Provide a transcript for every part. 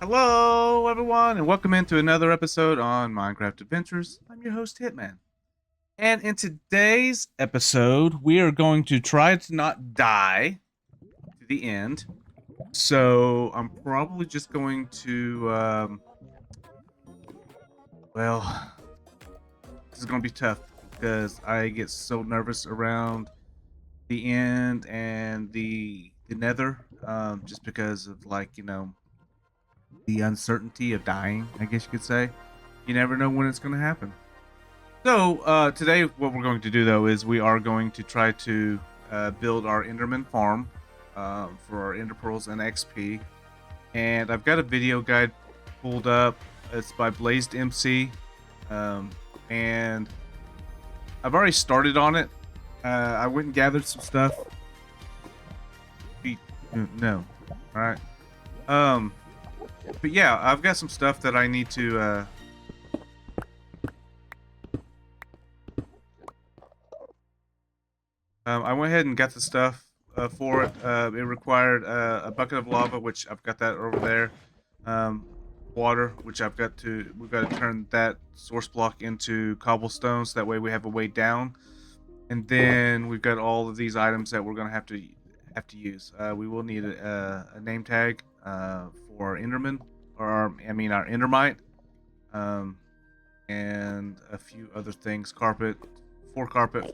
Hello, everyone, and welcome into another episode on Minecraft Adventures. I'm your host, Hitman. And in today's episode, we are going to try to not die to the end. So I'm probably just going to, well, this is going to be tough because I get so nervous around the end and the nether, just because of, the uncertainty of dying, I guess you could say. You never know when it's going to happen. So today, what we're going to do though is we are going to try to build our Enderman farm for our Ender Pearls and XP. And I've got a video guide pulled up. It's by Blazed MC, um, and I've already started on it. I went and gathered some stuff. No, all right. Um, but yeah, I've got some stuff that I need to. I went ahead and got the stuff for it. It required a bucket of lava, which I've got that over there. Um, Water, which we've got to turn that source block into cobblestone, so that way we have a way down. And then we've got all of these items that we're gonna have to use. We will need a name tag for our Enderman, or our Endermite, um, and a few other things. Carpet, four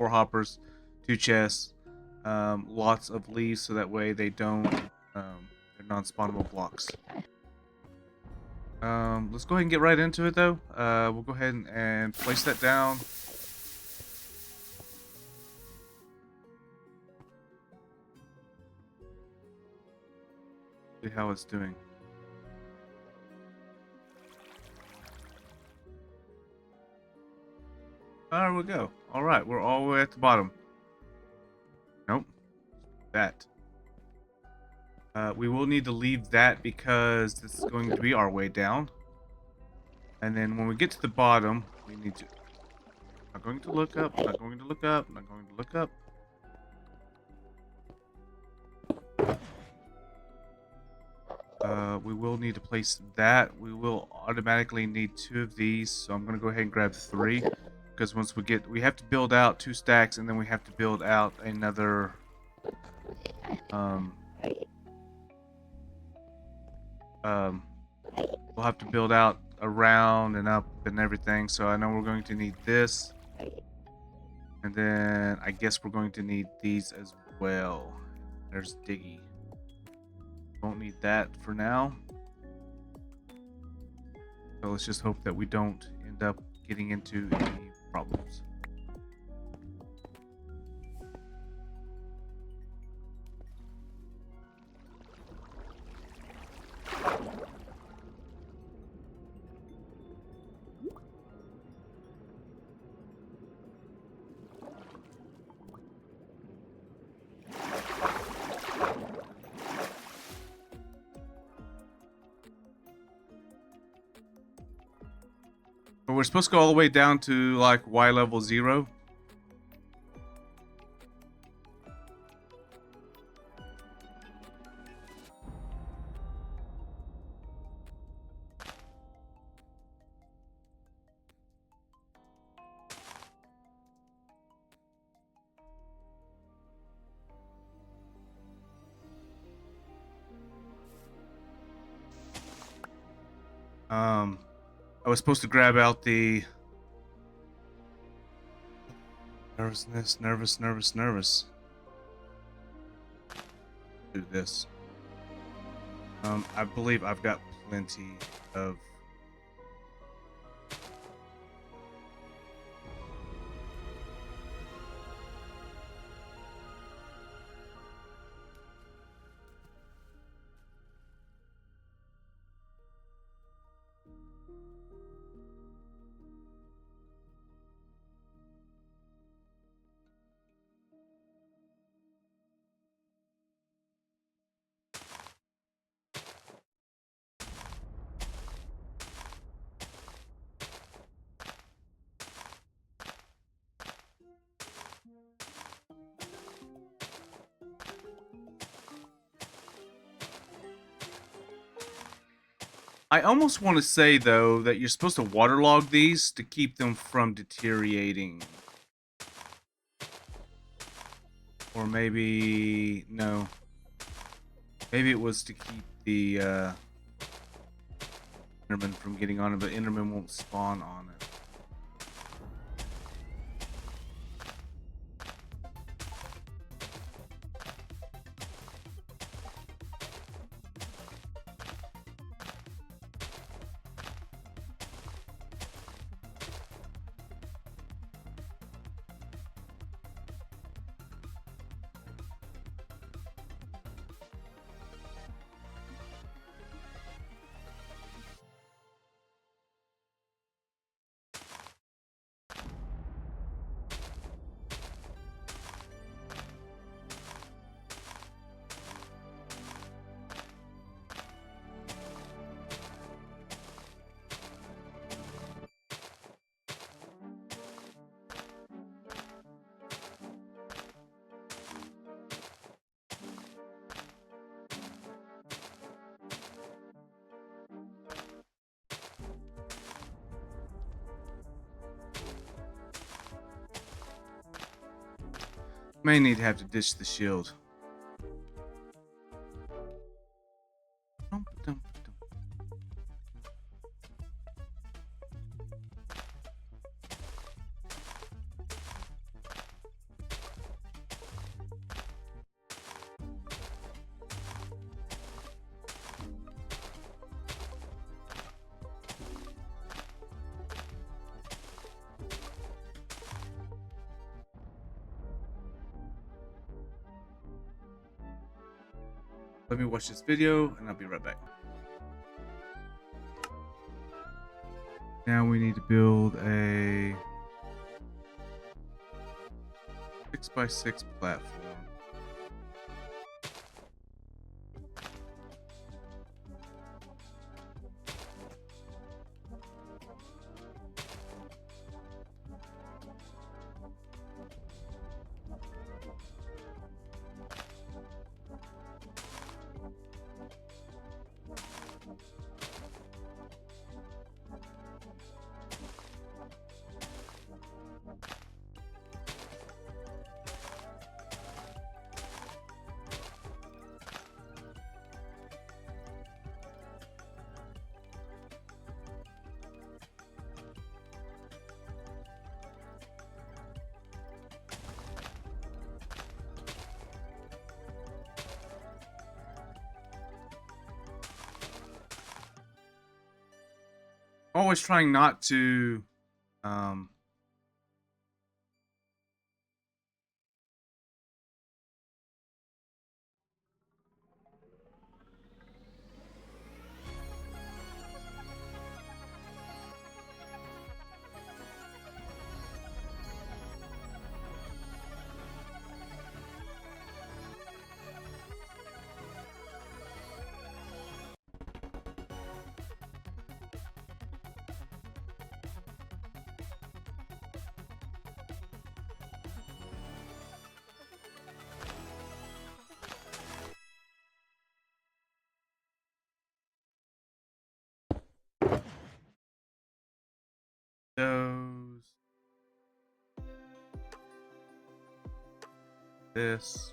hoppers, two chests, lots of leaves, so that way they don't, they're non-spawnable blocks. Let's go ahead and get right into it though. We'll go ahead and place that down. See how it's doing. There we go. All right, we're all the way at the bottom. Nope, that. We will need to leave that because this is going to be our way down. And then when we get to the bottom, we need to. Not going to look up. Not going to look up. Not going to look up. We will need to place that. We will automatically need 2 of these, so I'm going to go ahead and grab 3, because once we have to build out 2 stacks, and then we have to build out another, we'll have to build out around and up and everything, so I know we're going to need this, and then I guess we're going to need these as well. There's Diggy. Won't need that for now. So let's just hope that we don't end up getting into any problems. But we're supposed to go all the way down to like Y level 0. I was supposed to grab out the nervous. Do this. I believe I've got plenty of. I almost want to say though that you're supposed to waterlog these to keep them from deteriorating. Or maybe no. Maybe it was to keep the Enderman from getting on it, but Enderman won't spawn on it. May need to have to ditch the shield. Let me watch this video and I'll be right back. Now we need to build a 6x6 platform. Always trying not to those this.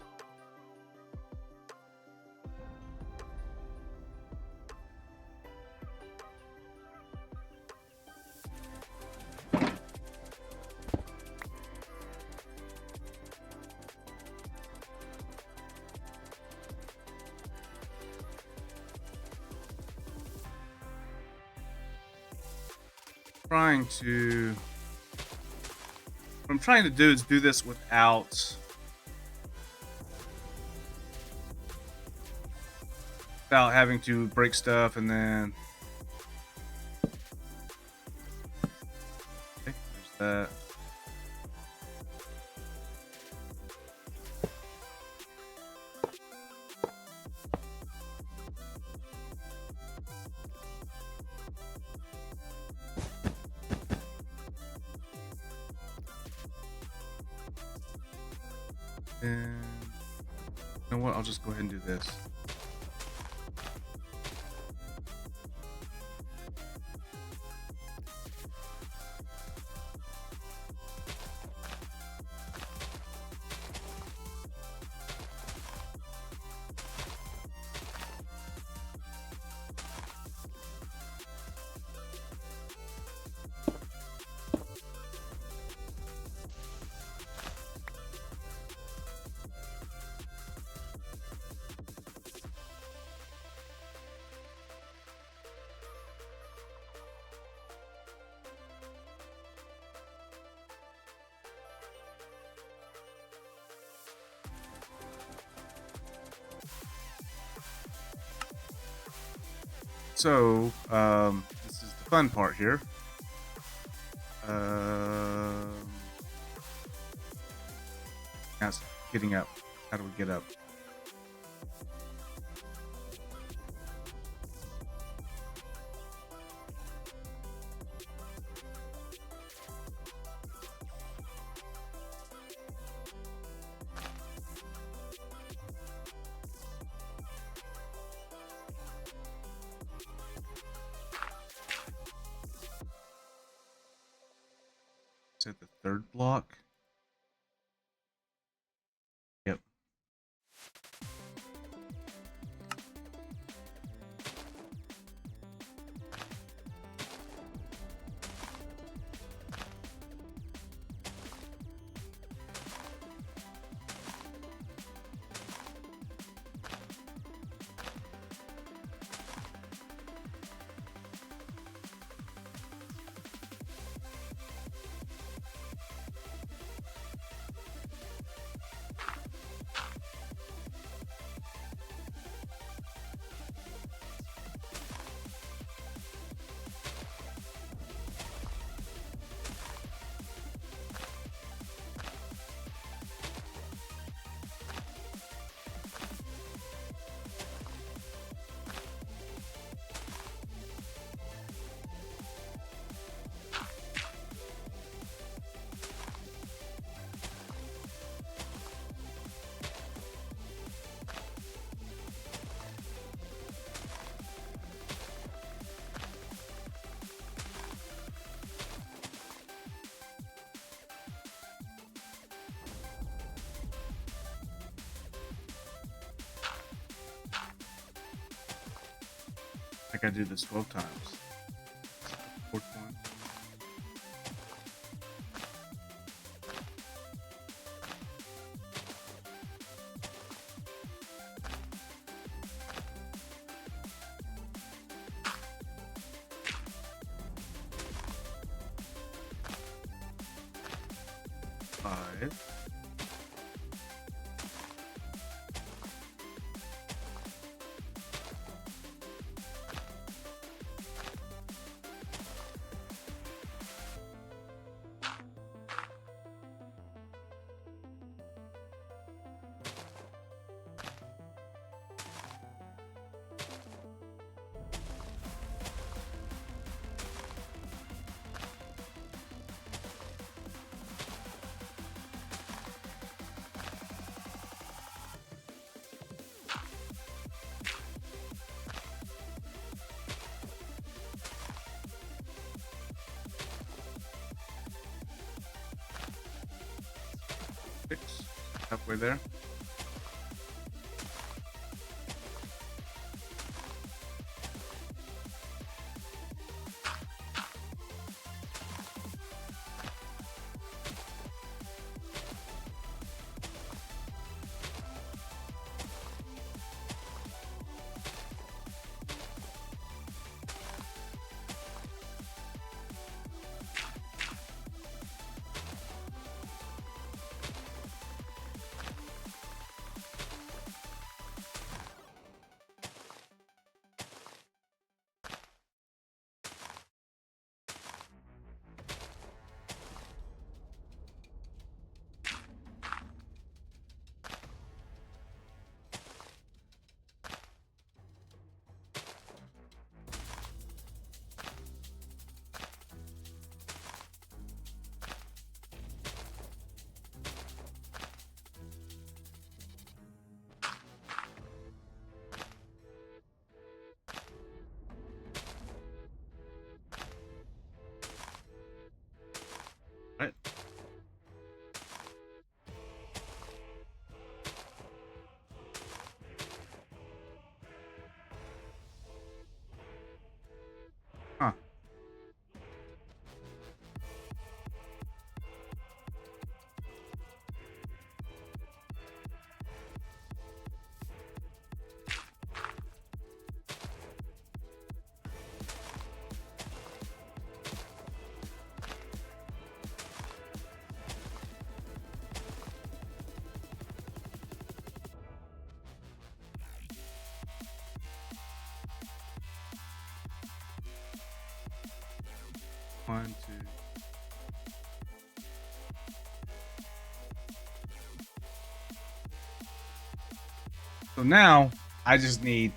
Trying to what I'm trying to do is do this without having to break stuff and then okay, there's that. And you know what? I'll just go ahead and do this. So, this is the fun part here. Um, now it's getting up. How do we get up? Is it the third block? Yep. I gotta do this 12 times. Fourth one. Five. Six. Halfway there. So now I just need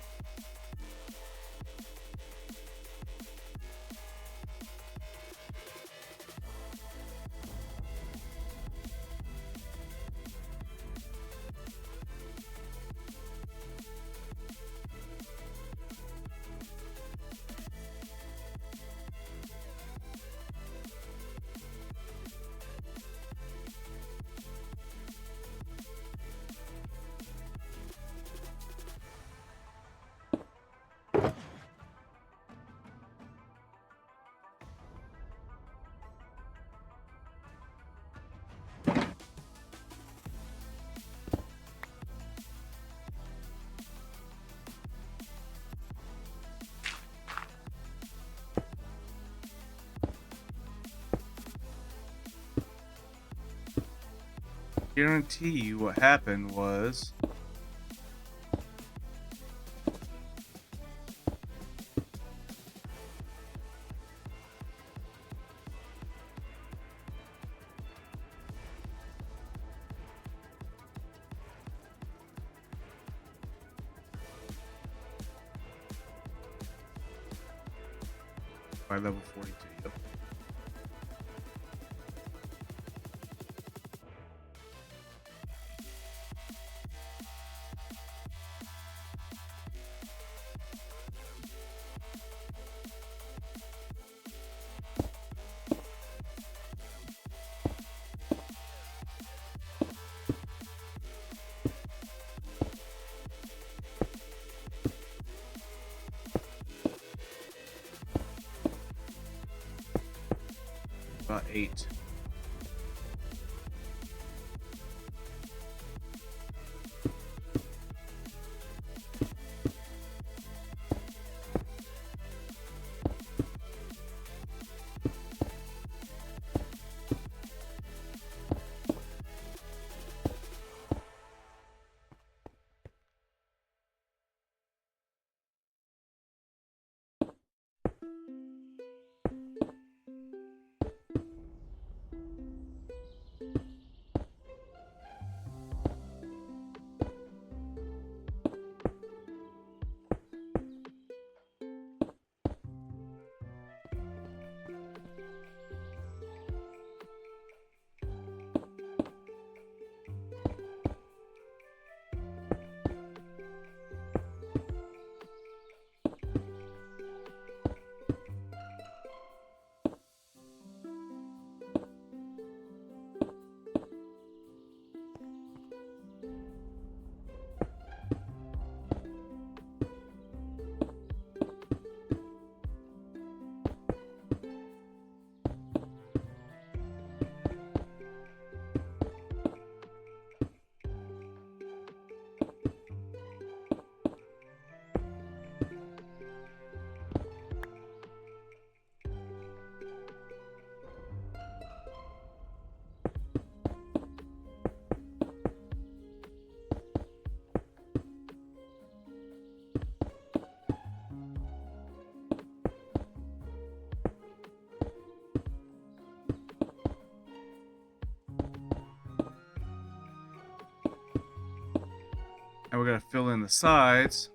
guarantee you what happened was by level 42. Yep. About 8. And we're going to fill in the sides.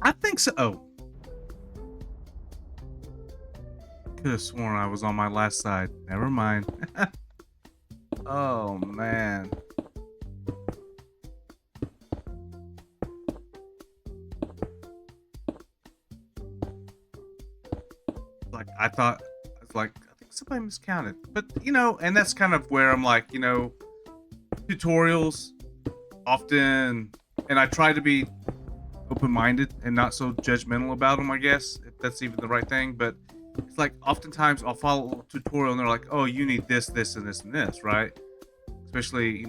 I think so. Oh, could have sworn I was on my last side. Never mind. Oh man. Like I thought, I was like, I think somebody miscounted. But and that's kind of where I'm like, tutorials often, and I try to be open-minded and not so judgmental about them, I guess, if that's even the right thing. But it's like oftentimes I'll follow a tutorial and they're like, oh, you need this, this, and this, and this, right? Especially,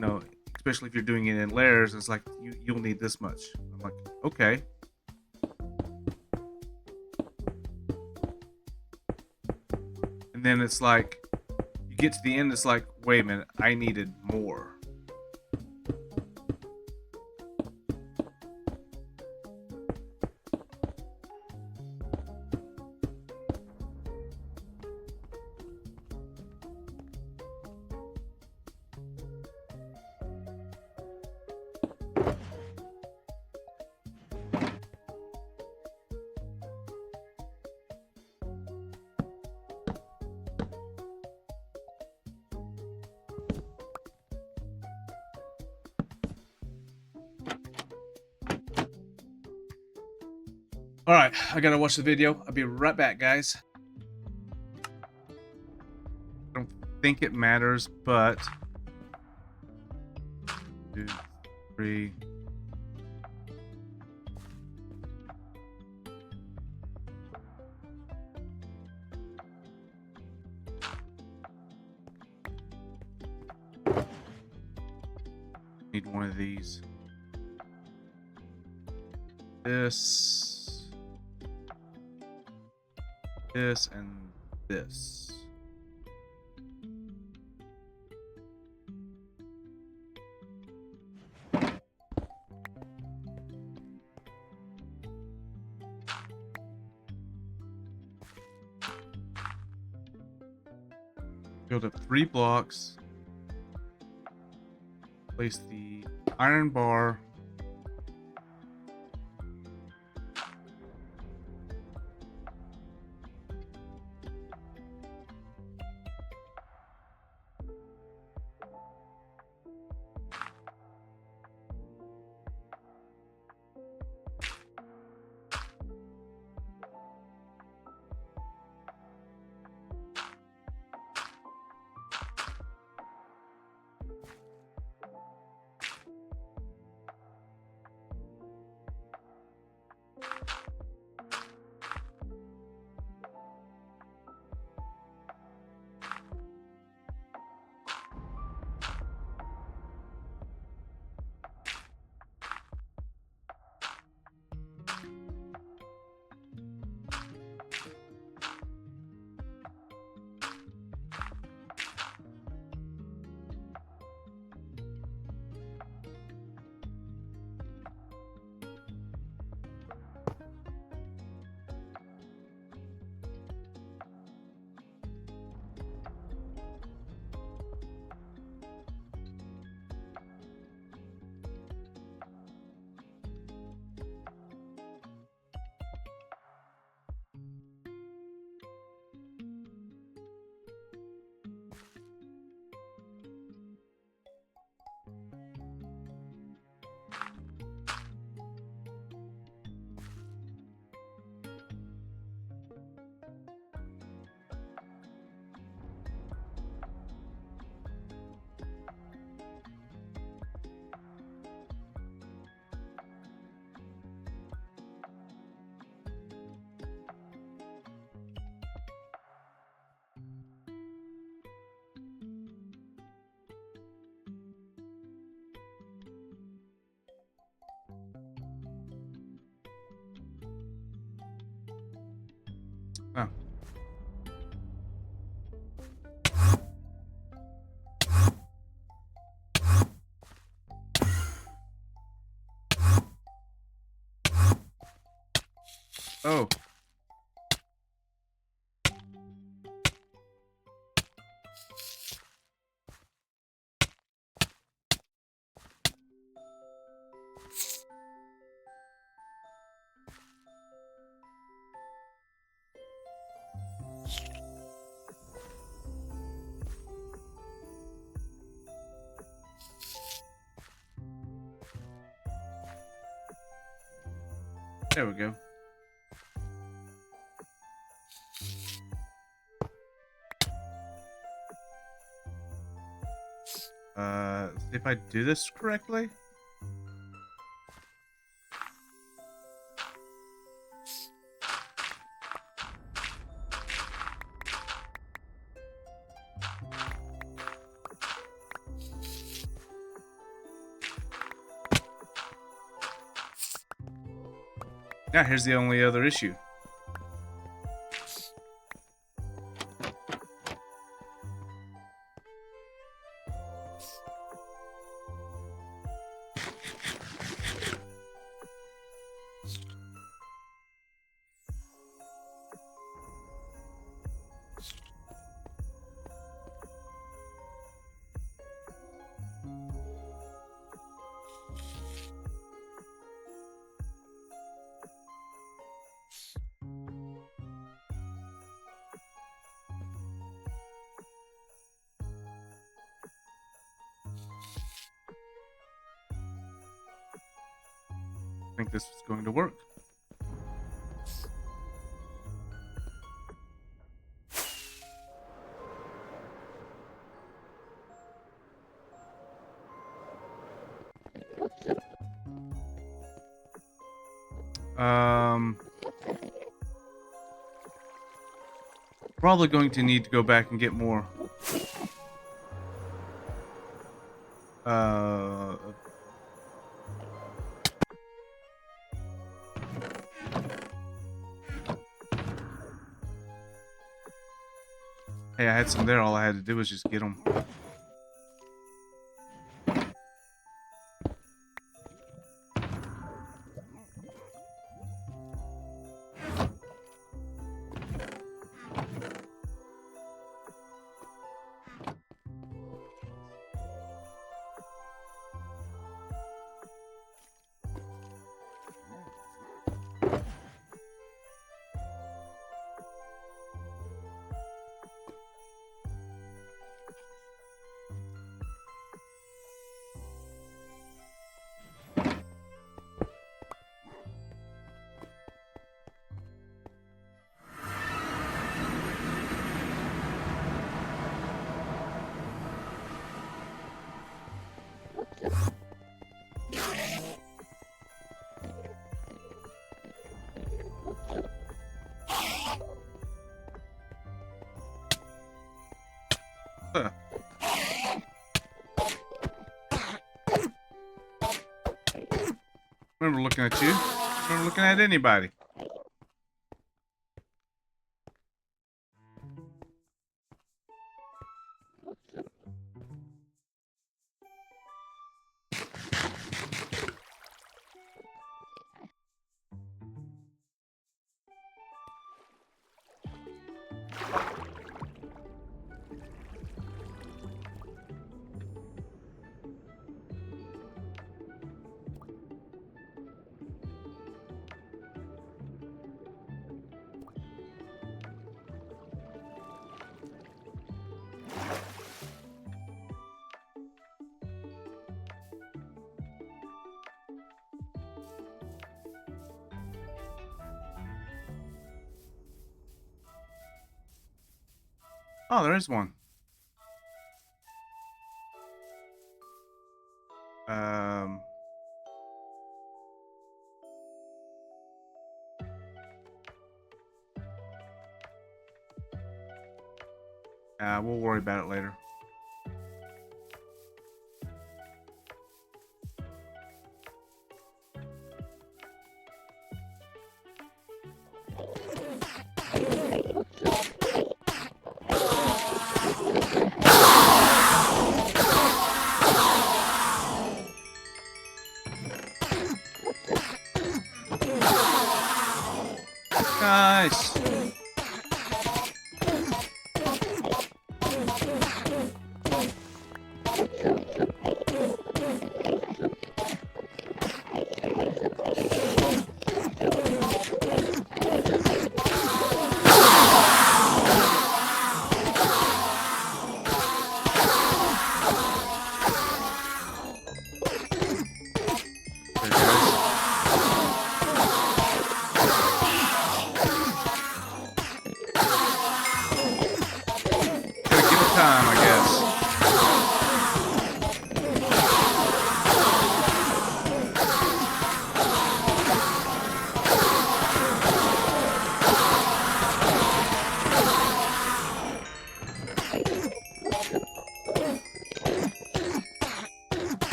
especially if you're doing it in layers, it's like you'll need this much. I'm like, okay. And then it's like you get to the end, it's like, wait a minute, I needed more. All right, I gotta watch the video. I'll be right back, guys. I don't think it matters, but 2, 3. Need one of these. This, and this. Build up 3 blocks. Place the iron bar. Oh. Oh. There we go. See if I do this correctly. Now here's the only other issue. I think this is going to work. Probably going to need to go back and get more. Hey, I had some there. All I had to do was just get them. Huh. Remember looking at you. Remember looking at anybody. Oh, there is one. We'll worry about it later. Nice.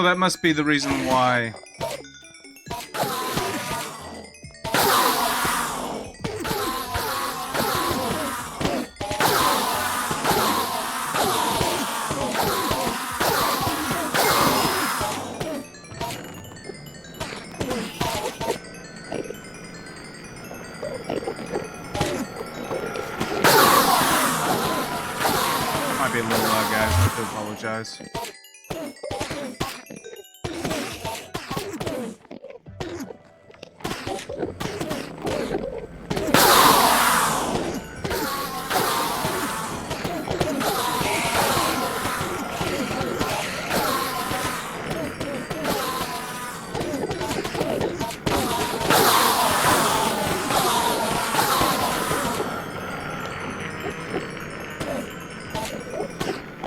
So that must be the reason why. Might be a little loud, guys. I have to apologize.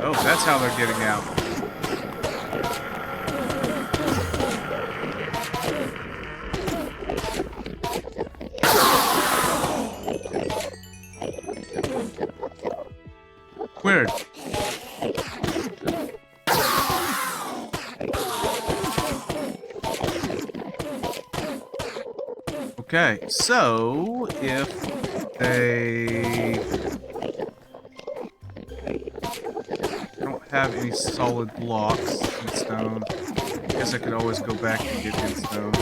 Oh, that's how they're getting out. Weird. Okay, so if they don't have any solid blocks in stone, I guess I could always go back and get in stone.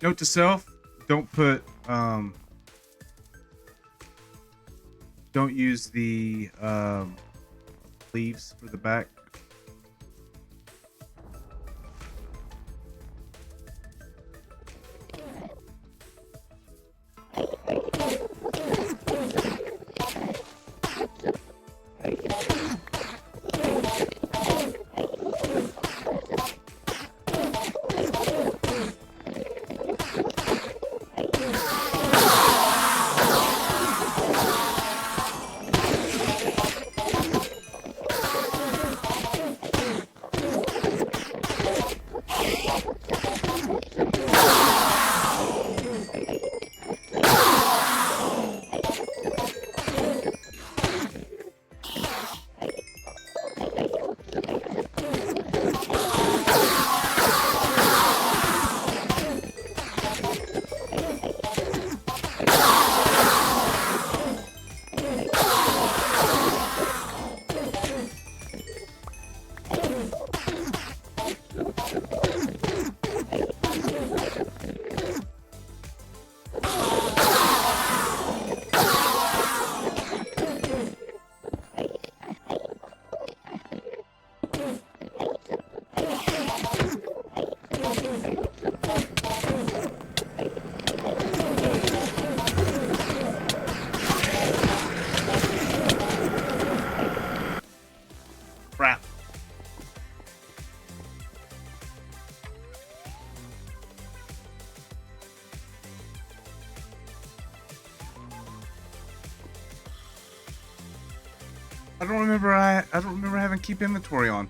Note to self: don't put don't use the leaves for the back. I don't remember having keep inventory on.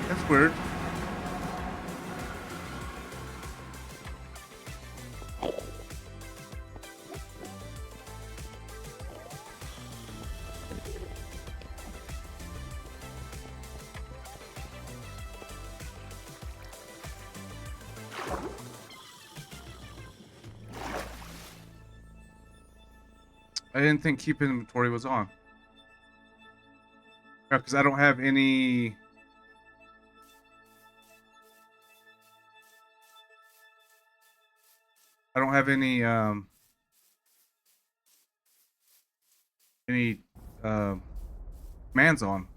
That's weird. I didn't think keep inventory was on. Yeah, because I don't have any. I don't have any uh, commands on.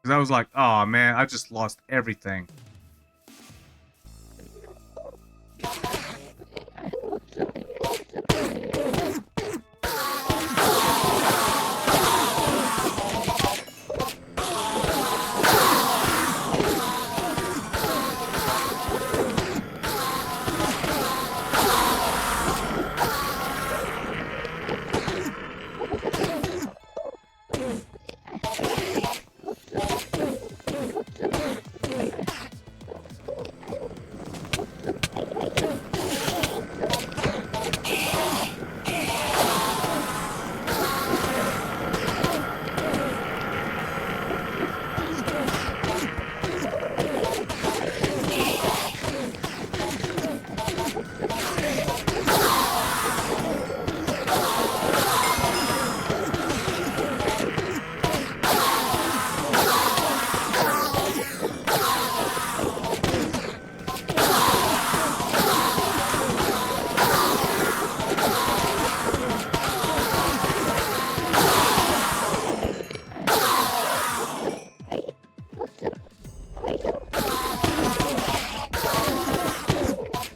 Because I was like, oh man, I just lost everything.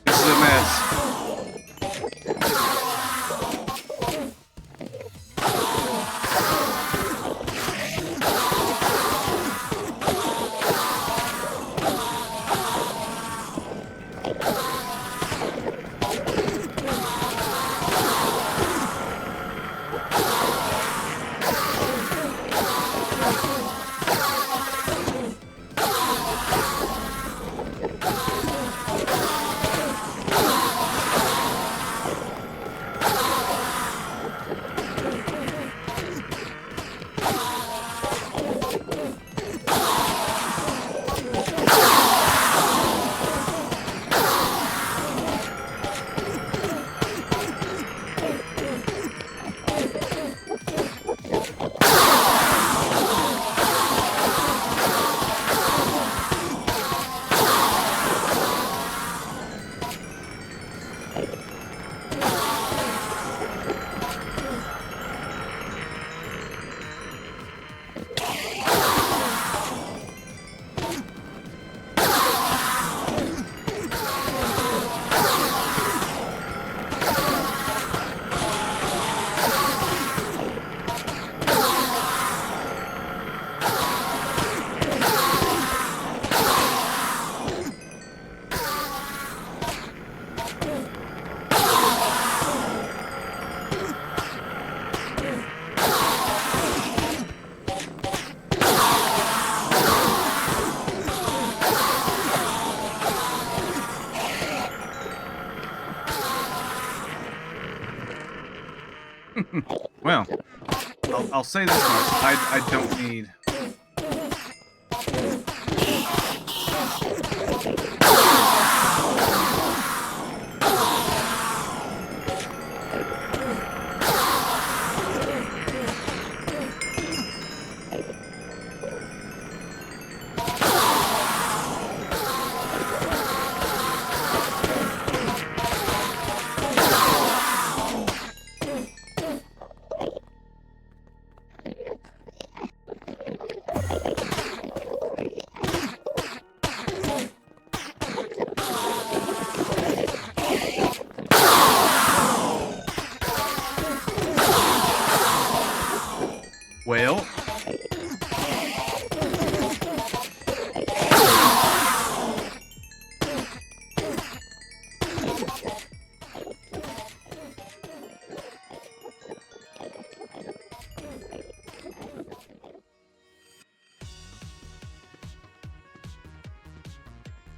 This is a mess. Well, I'll say this much. I don't need. Well,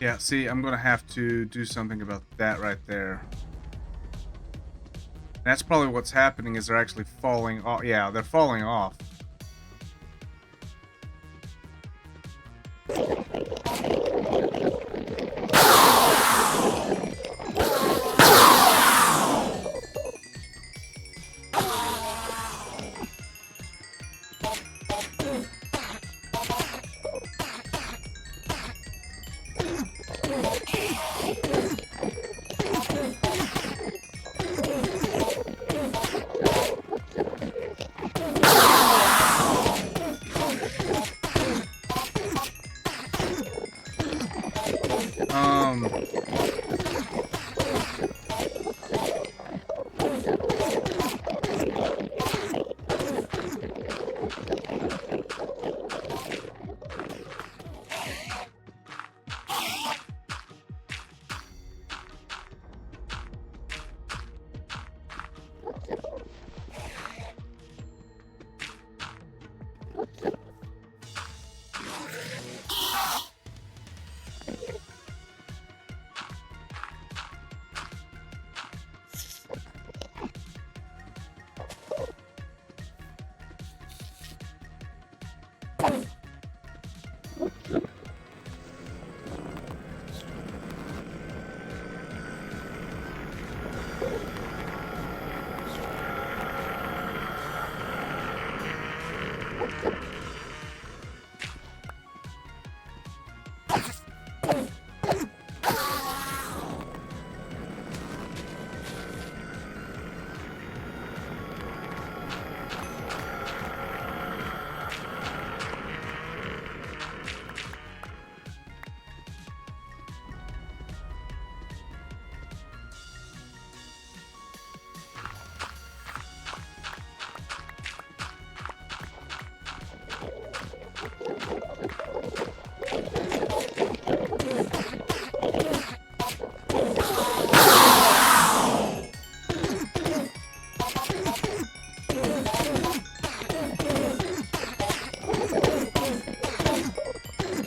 Yeah, see, I'm gonna have to do something about that right there. That's probably what's happening is they're actually falling off. Yeah, they're falling off. Um,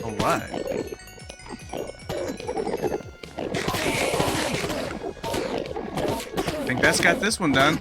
all right. I think that's got this one done.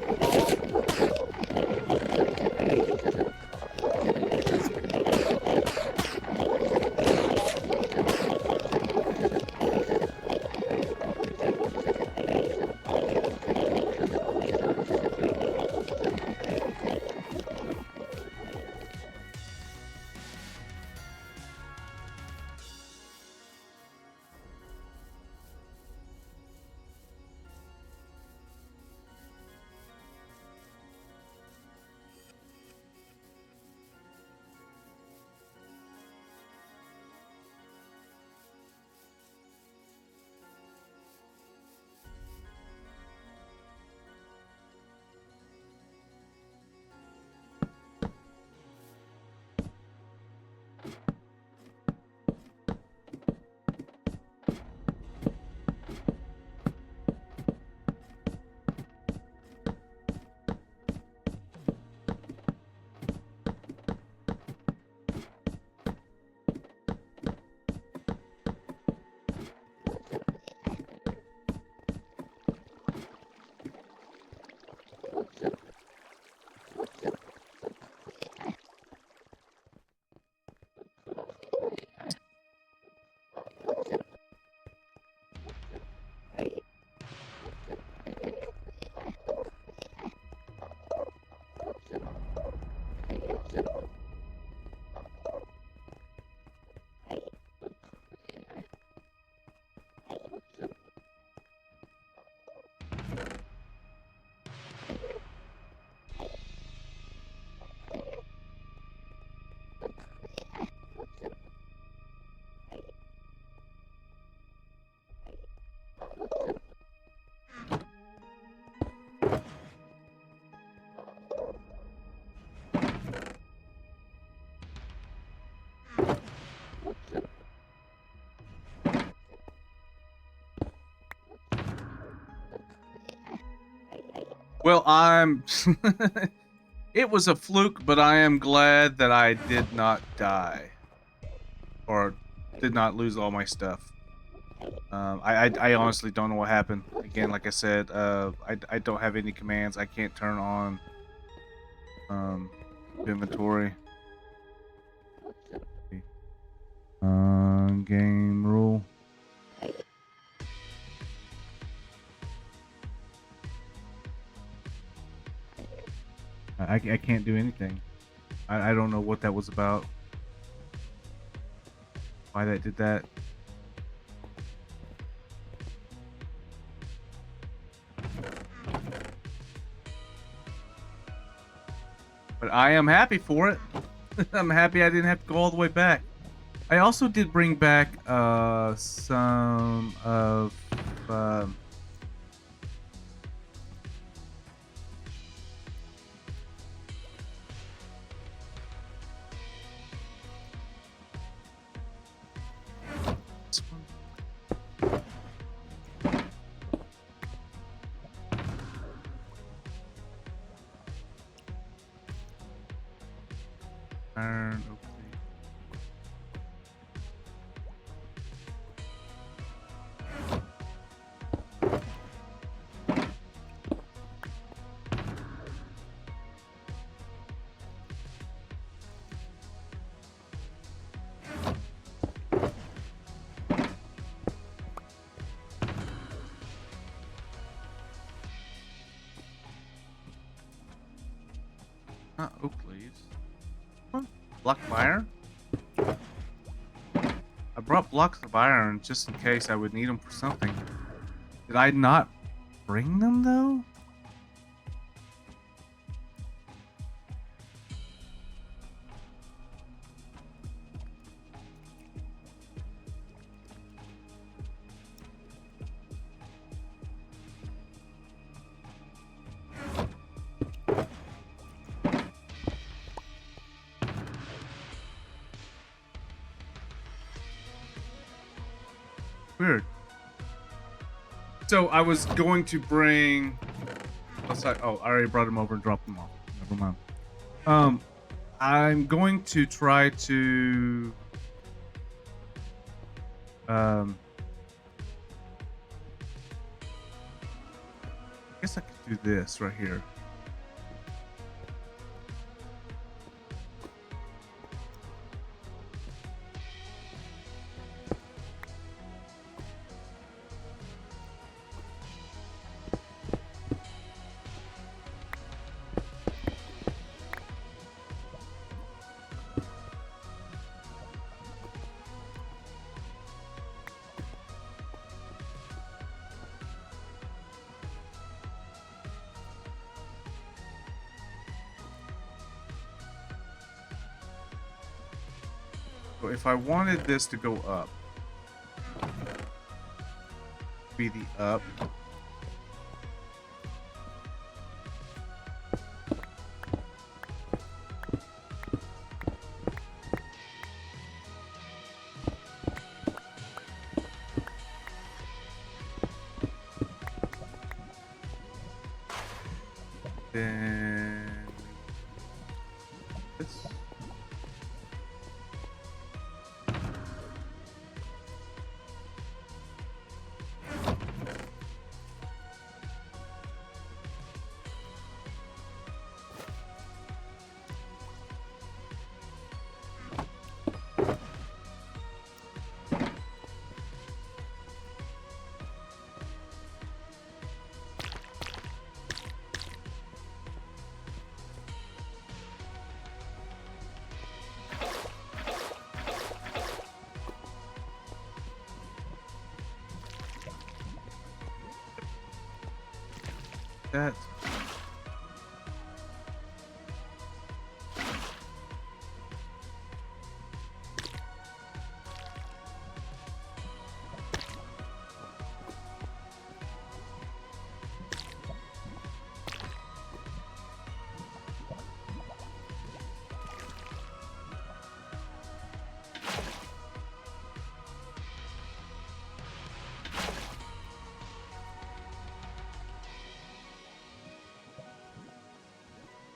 Well, I'm. It was a fluke, but I am glad that I did not die or did not lose all my stuff. I honestly don't know what happened. Again, like I said, I don't have any commands. I can't turn on um inventory. Game rule. I can't do anything. I don't know what that was about. Why that did that. But I am happy for it. I'm happy I didn't have to go all the way back. I also did bring back some of um this one? Iron oak leaf. Not oak leaves. What? Block of iron? I brought blocks of iron just in case I would need them for something. Did I not bring them though? Weird. So I was going to bring. Oh, I already brought them over and dropped them off. Never mind. Um, I'm going to try to. Um, I guess I could do this right here. So if I wanted this to go up, be the up. Then this. That.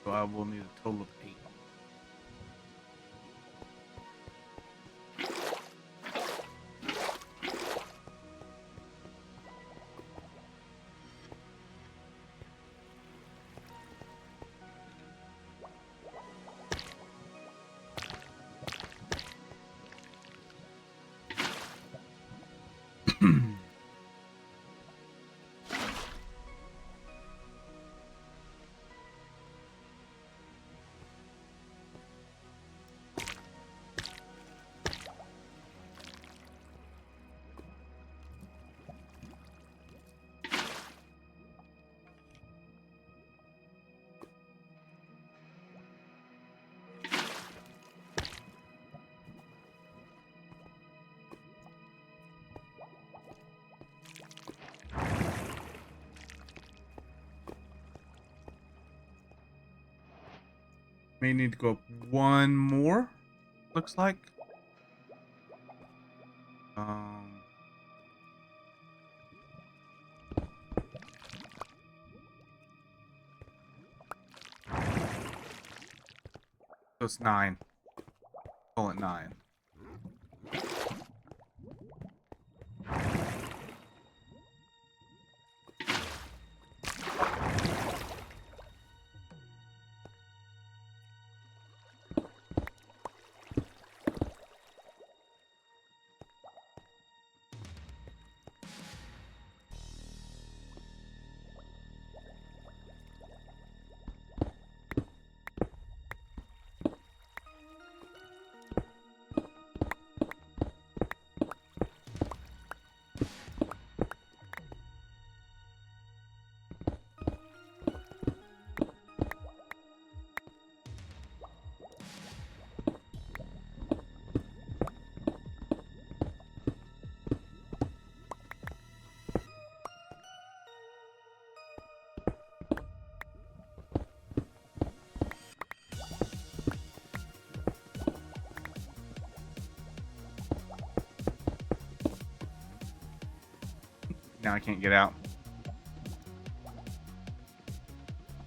So I will need a total of 8. May need to go up one more. Looks like. Um, so it's 9. Call it 9. Now I can't get out.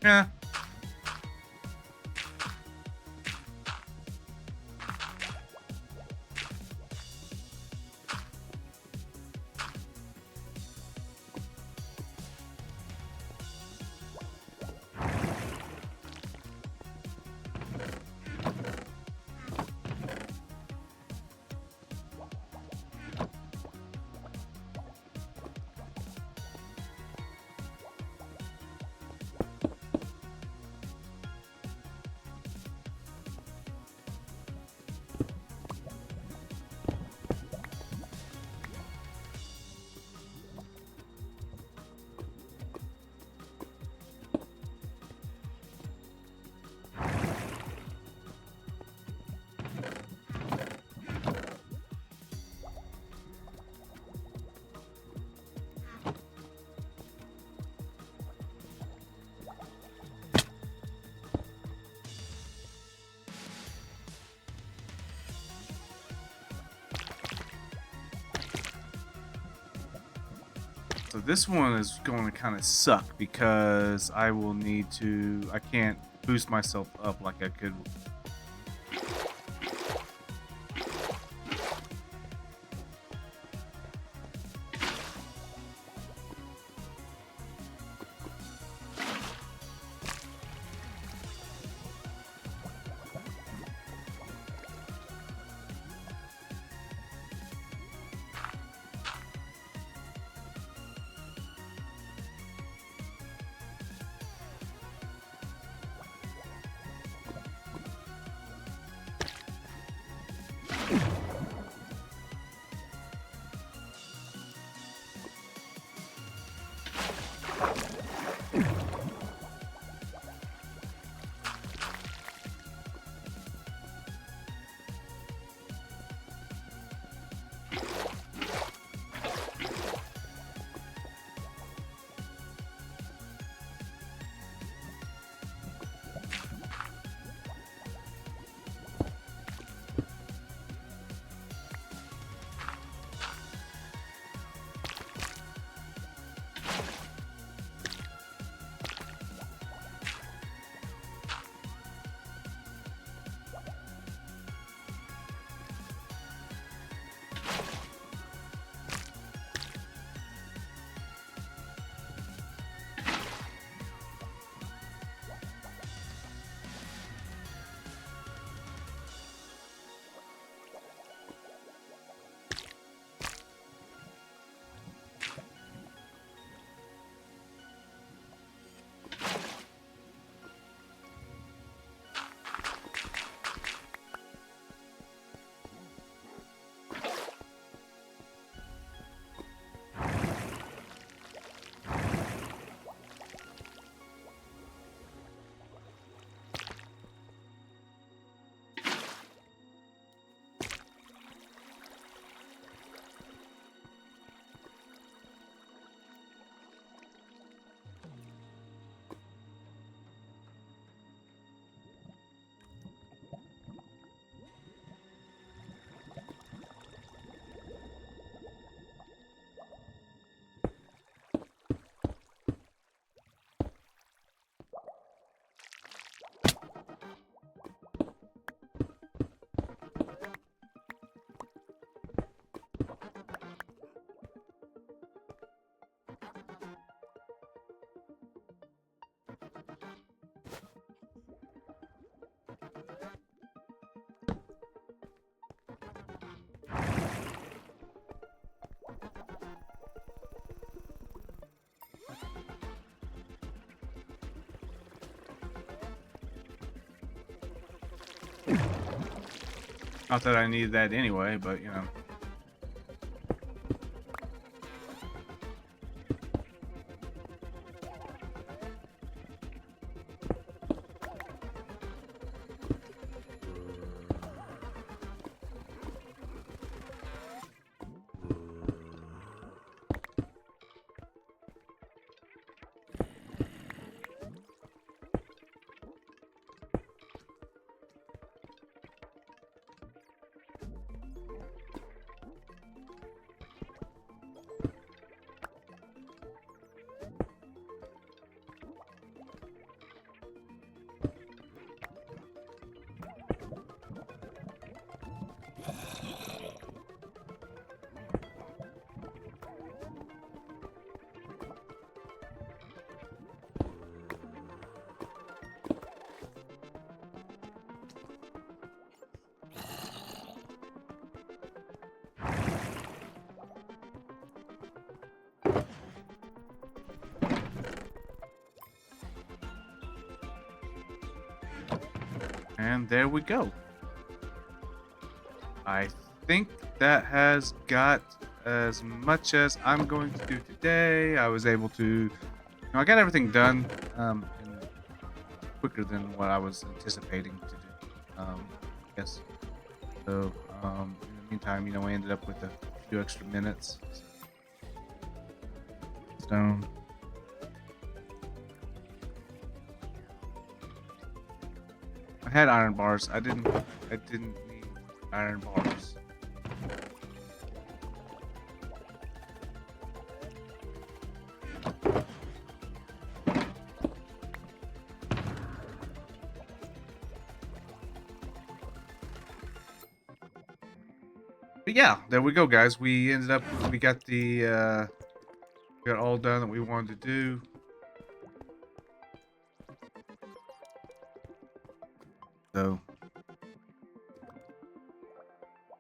Yeah. So this one is going to kind of suck because I will need to. I can't boost myself up like I could. Not that I needed that anyway, but you know. And there we go. I think that has got as much as I'm going to do today. I was able to, I got everything done in quicker than what I was anticipating to do. Yes. So in the meantime, I ended up with a few extra minutes. Stone. I had iron bars. I didn't need iron bars. But yeah, there we go, guys. We got the got all done that we wanted to do. So,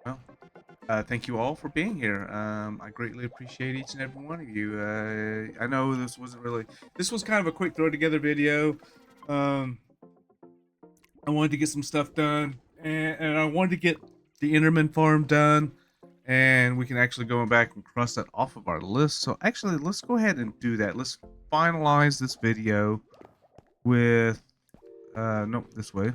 well, thank you all for being here. I greatly appreciate each and every one of you. I know this was kind of a quick throw together video. I wanted to get some stuff done, and I wanted to get the Enderman farm done, and we can actually go back and cross that off of our list. So actually, let's go ahead and do that. Let's finalize this video with, nope, this way.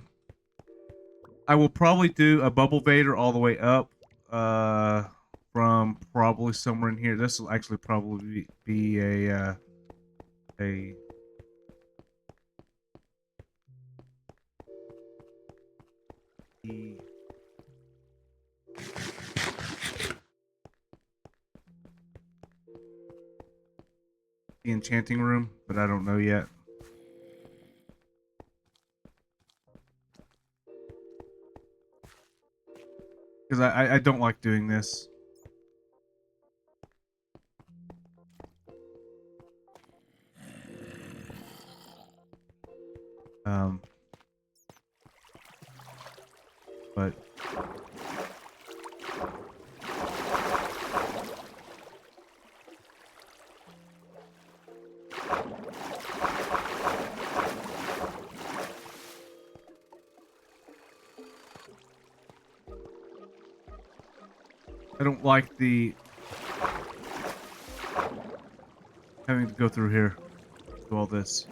I will probably do a bubble vader all the way up, from probably somewhere in here. This will actually probably be a the enchanting room, but I don't know yet. Because I don't like doing this. But I don't like the having to go through here, do all this.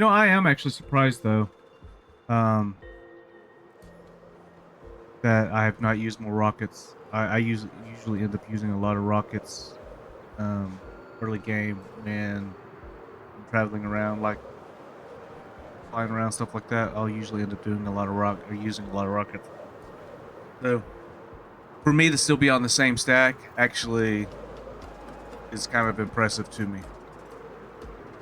I am actually surprised though, that I have not used more rockets. I usually end up using a lot of rockets, early game when I'm traveling around, like flying around, stuff like that. I'll usually end up doing a lot of using a lot of rockets. So for me to still be on the same stack actually is kind of impressive to me.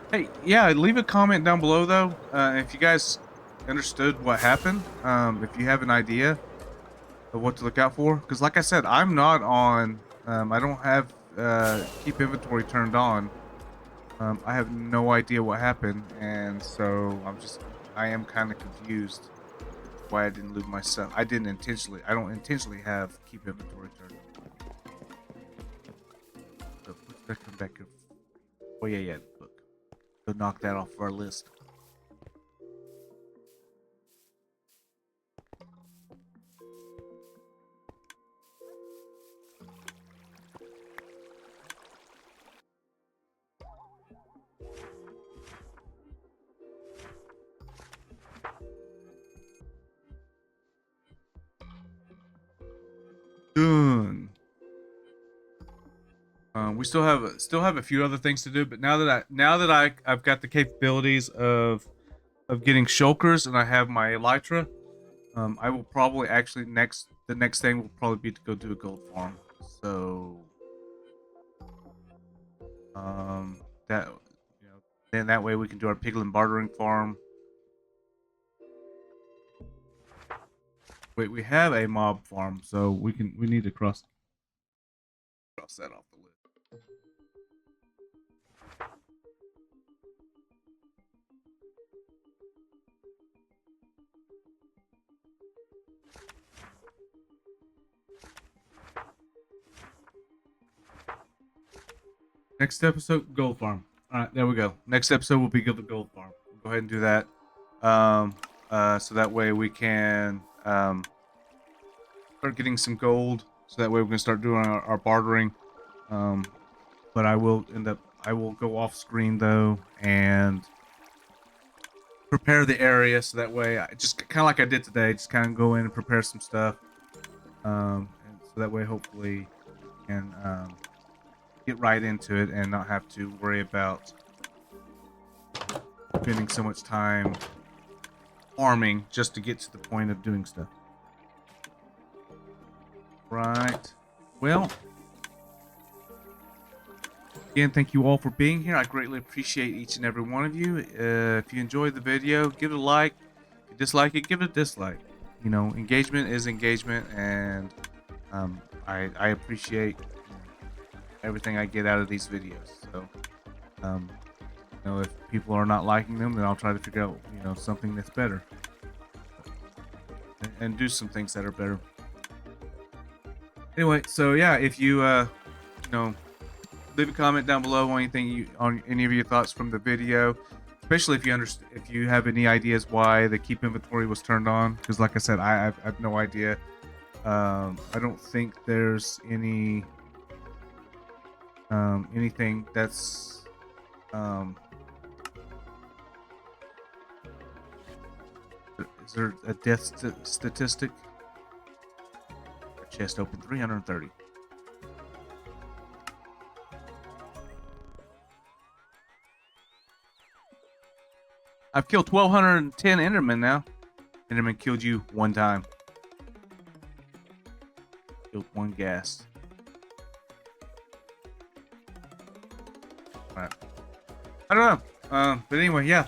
Hey, yeah, leave a comment down below though, if you guys understood what happened. If you have an idea of what to look out for, because like I said, I'm not on. I don't have keep inventory turned on. I have no idea what happened, and so I am kind of confused. why I didn't loot my stuff. I don't intentionally have keep inventory turned on. So let's come back. Oh yeah, the book. So knock that off our list. Done. We still have a few other things to do, but now that I've got the capabilities of getting shulkers and I have my elytra, I will probably actually the next thing will probably be to go do a gold farm. So that then that way we can do our piglin bartering farm. Wait, we have a mob farm, so we need to cross that off the list. Next episode, gold farm. All right, there we go. Next episode will be the gold farm. We'll go ahead and do that. So that way we can start getting some gold. So that way we can start doing our bartering. But I will go off screen though and prepare the area so that way I just kind of like I did today, just kind of go in and prepare some stuff. And so that way hopefully we can get right into it and not have to worry about spending so much time farming just to get to the point of doing stuff. Right. Well, again, thank you all for being here. I greatly appreciate each and every one of you. If you enjoyed the video, give it a like. If you dislike it, give it a dislike. You know, engagement is engagement, and I appreciate everything I get out of these videos. So, if people are not liking them, then I'll try to figure out, something that's better, and do some things that are better. Anyway, so yeah, if you leave a comment down below on any of your thoughts from the video, especially if you have any ideas why the keep inventory was turned on, because like I said, I have no idea. I don't think there's anything that's is there a death statistic? Chest open 330. I've killed 1,210 Endermen now. Enderman killed you one time. Killed one ghast. Alright. I don't know. But anyway, yeah.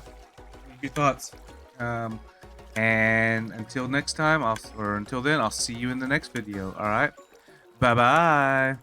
Your thoughts. And until next time, until then, I'll see you in the next video. Alright? Bye-bye.